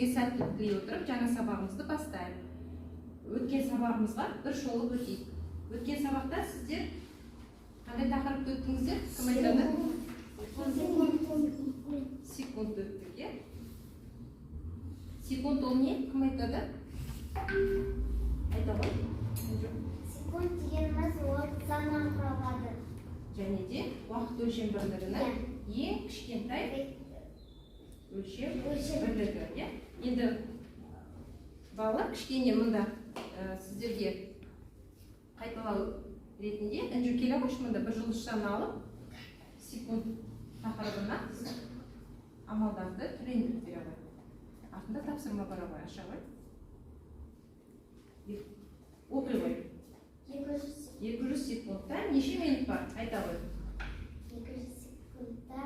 өзіңізге сәттілік тілей отырып, жаңа сабағымызды бастайық. Өткен сабағымызға бір шолып өтейік. Өткен сабақта сіздер қандай тақырыпты өттіңіздер? Кім айтады? Секунд өттік, е? Секунд ол не? Кім айтады? Айта ғой. Секунд дегеніміз ол саннан құралады. Және де уақыт өлшем бірлігінің ең кішкентай өлшем бірлігі. Енді балалар кішкене мұнда сіздерге қайталау ретінде інжу келе қойшы, мұнда бір жұлдызшаны алып, секунд тақырыбына амалдарды түрендіріп бере ғой. Артында тапсырма бара ғой, аша ғой. Оқи ғой. 200 секундта неше минут бар? Айта ғой. 200 секундта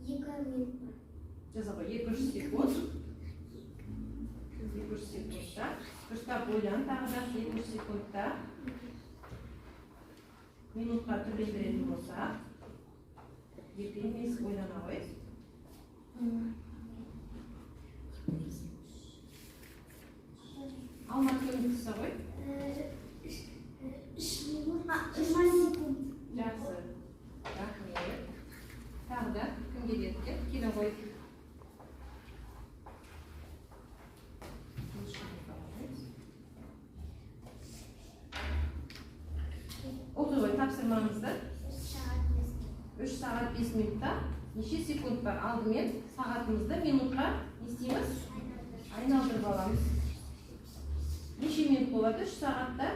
2 минут бар. Жаза ғой, 200 секунд. 200 секундта. Дұрыстап ойлан, тағы да 200 секундта. Минутқа түрлендіретін болса, екі емес ойлана ғой. Алмат көмектесі ғой. 3 минут, 20 секунд. Жақсы. Рахмет. Тағы да кім келеді? Келе ғой. Оқи ғой тапсырмаңызды. 3 сағат 5 минутта неше секунд бар? Алдымен сағатымызды минутқа не істейміз? Айналдырып аламыз. Неше минут болады 3 сағатта?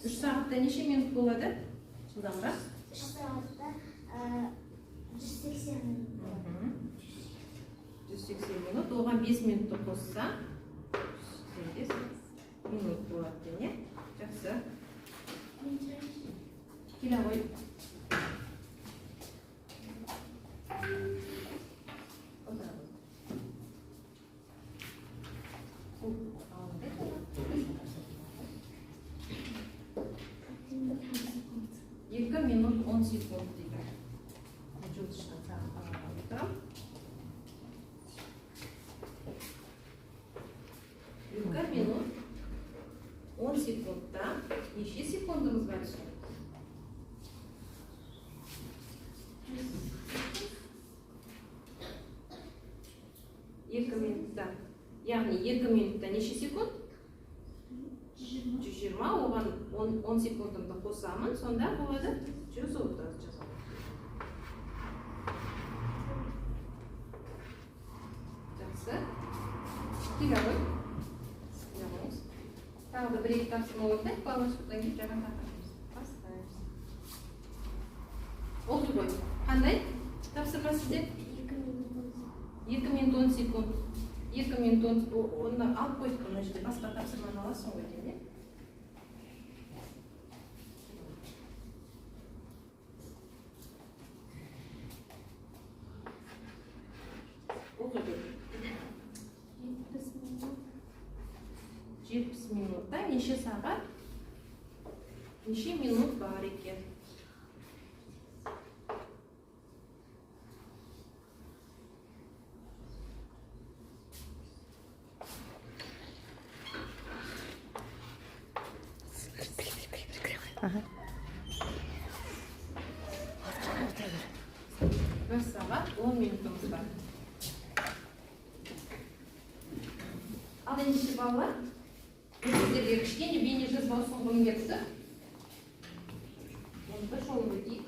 Үш сағатта неше минут болады? Жылдан ба? 3 сағатта 180 минут. 180 минут. Оған 5 минутты қосса 5 минут болады, не? Жақсы. Келе ғой. Екі минут 10 секунд дейді. Жұлдызшыдан саған отырам. 2 минут 10 секундта неше секундымыз бар? Екі минутта. Яғни 2 минутта неше секунд? 120, оған 10 секундымды қосамын, сонда болады 130 жазамын. Жақсы. Келе ғой. Тағы да бір-екі тапсырма орындайық, балалар содан кейін жаңа тақырыбымыз бастаймыз. Оқи ғой. Қандай тапсырма сізде? 2 минут 10 секунд. 2 минут 10 секунд. Оны алып қойдық, мына жерде басқа тапсырманы аласың ғой деймін. Оқи ғой. 70 минутта неше сағат? Неше минут бар екен? Бір сағат 10 минутымыз бар. Ал ендеше балалар, сіздерге кішкене бейне жазбау соңғым кетті. Оны бір шолып өтейік.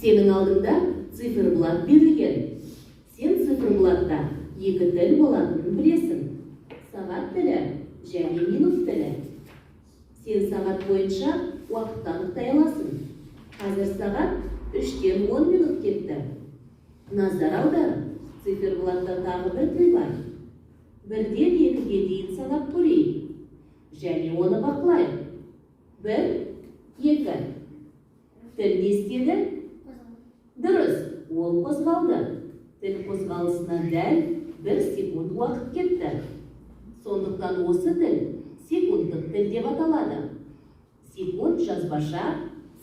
Сенің алдыңда циферблат берілген. Сен циферблатта екі тіл болатынын білесің. Сағат тілі және минут тілі. Сен сағат бойынша уақытты анықтай аласың. Қазір сағат 3-тен 10 минут кетті. Назар аудар, циферблатта тағы бір тіл бар. 1-ден 2-ге дейін санап көрейік. Және оны бақылайық. 1, 2. Тіл не істеді? Дұрыс, ол қозғалды. Тіл қозғалысына дәл 1 секунд уақыт кетті. Сондықтан осы тіл секундтық тіл деп аталады. Секунд жазбаша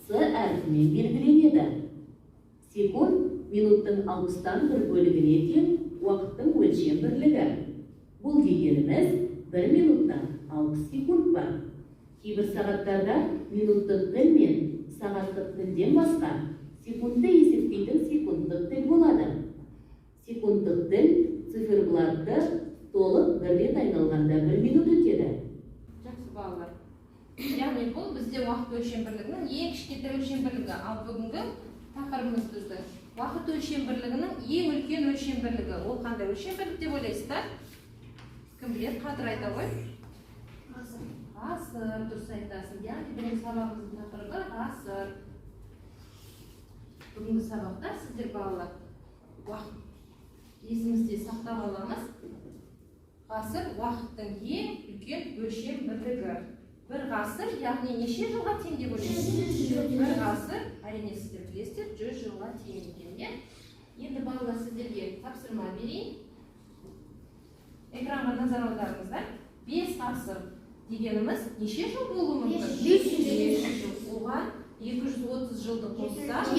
С әрпімен белгіленеді. Секунд минуттың 60-тан бір бөлігіне тең уақыттың өлшем бірлігі. Бұл дегеніміз 1 минутта 60 секунд бар. Кейбір сағаттарда минуттық тіл мен сағаттық тілден басқа секундты есептейтін секундтық тіл болады. Секундтық тіл циферблатты толық бір рет айналғанда 1 минут өтеді. Жақсы балалар. Яғни бұл бізде уақыт өлшем бірлігінің ең кішкентай өлшем бірлігі. Ал бүгінгі тақырыбымыз біздің уақыт өлшем бірлігінің ең үлкен өлшем бірлігі. Ол қандай өлшем бірлік деп ойлайсыздар? Кім біледі? Қадыр айта ғой. Ғасыр, дұрыс айтасың. Яғни бүгінгі сабағымыздың тақырыбы ғасыр. Бүгінгі сабақта сіздер балалар уақыт есімізде сақтап аламыз. Ғасыр уақыттың ең үлкен өлшем бірлігі. Бір ғасыр, яғни неше жылға тең деп ойлайсыз? Бір ғасыр, әрине сіздер білесіздер, 100 жылға тең екен. Енді балалар сіздерге тапсырма берейін. Экранға назар аударыңыздар. 5 ғасыр дегеніміз неше жыл болуы мүмкін? 500 жыл. Оған 230 жылды қосса, осы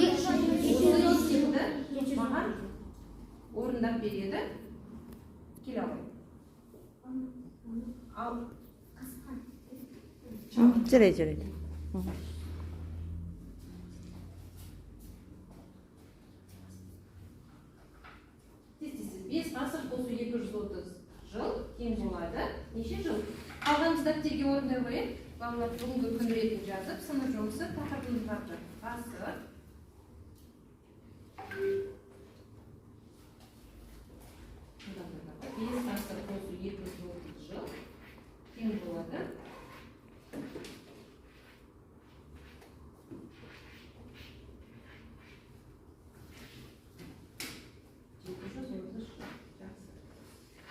есепті маған орындап береді. Келе алайын. Ал жарайды. Тез-тез 5 ғасыр қосу 230 жыл тең болады. Неше жыл? Қалған дәптерге орындай қойып, балалар бүгінгі күн ретін жазып, сынып жұмысы тақырыбымызды ғасыр. Бес ғасыр қосу 230 жыл тең болады.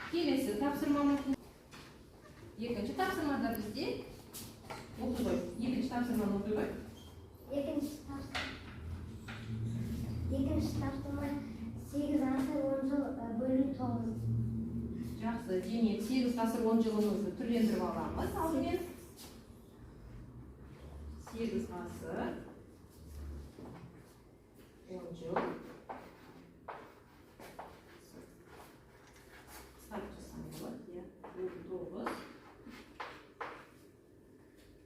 Келесі тапсырмамыз. Екінші тапсырмада бізде оқи ғой. Екінші тапсырманы оқи ғой. Екінші тапсырма 8 ғасыр 10 жыл бөлу 9. Жақсы, демек 8 ғасыр 10 жылымызды түрлендіріп аламыз. Алдымен 8 ғасыр 10 жыл.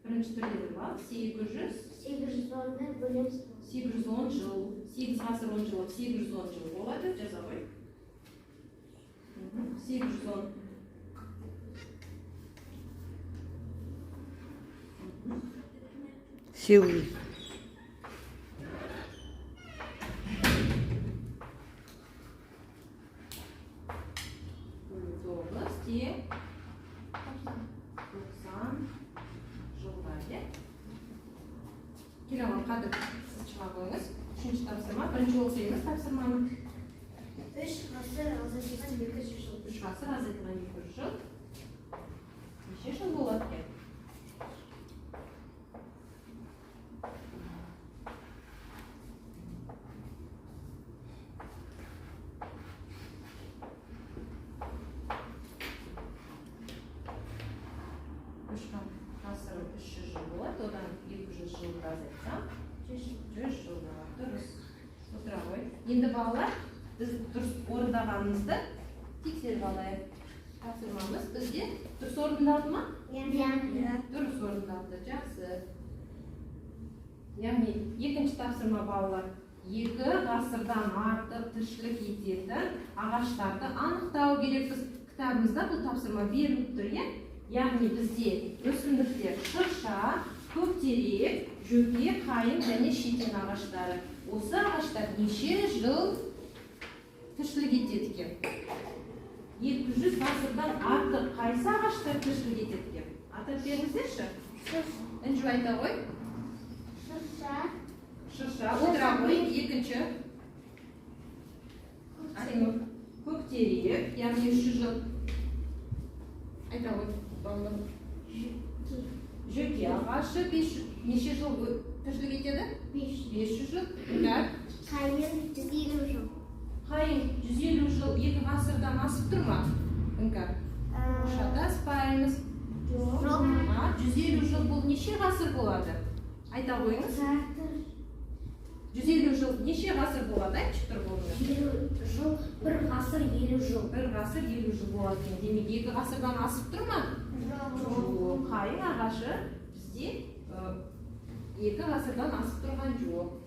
Бірінші түрлері бар. 810-ды бөлеміз 810 жыл. 8 ғасыр 10 жыл, 810 жыл болады. Жаза ғой. 810. Сегіз. Келемін қадыр сіз шыға қойыңыз. Үшінші тапсырма. Бірінші оқимыз тапсырманы. 3 ғасыр азайтылған 200 жыл. 3 ғасыр азайтылған 200 жыл. Неше жыл болады екен? Ғасыр 300 жыл болады, одан 200 жылды азайтсам 100 жыл болады. Дұрыс. Отыра ғой. Енді балалар, біз дұрыс орындағанымызды тексеріп алайық. Тапсырмамыз бізде дұрыс орындалды ма? Дұрыс орындалды. Жақсы. Яғни екінші тапсырма балалар. 2 ғасырдан артық тіршілік ететін ағаштарды анықтау керекпіз. Кітабымызда бұл тапсырма беріліп тұр, иә? Яғни бізде өсімдіктер шырша, көктерек, жөке, қайың және шетен ағаштары. Осы ағаштар неше жыл тіршілік етеді екен? 200 ғасырдан артық қайсы ағаштар тіршілік етеді екен? Атап беріңіздерші. Інжу айта ғой. Шырша. Отыра ғой. Екінші. Көктерек, яғни 300 жыл. Айта ғой. Жөке ағашы неше жыл тіршілік етеді? 500 жыл. Қайың 150 жыл. Қайың 150 жыл 2 ғасырдан асып тұр ма? Шатаспай. 150 жыл бұл неше ғасыр болады? Айта қойыңыз. 150 жыл неше ғасыр болады? Айтшы тұрғындар. 50 жыл, бір ғасыр 50 жыл. Бір ғасыр 50 жыл болады екен. Демек, 2 ғасырдан асып тұр ма? Жоқ. Қайың ағашы бізде 2 ғасырдан асып тұрған жоқ.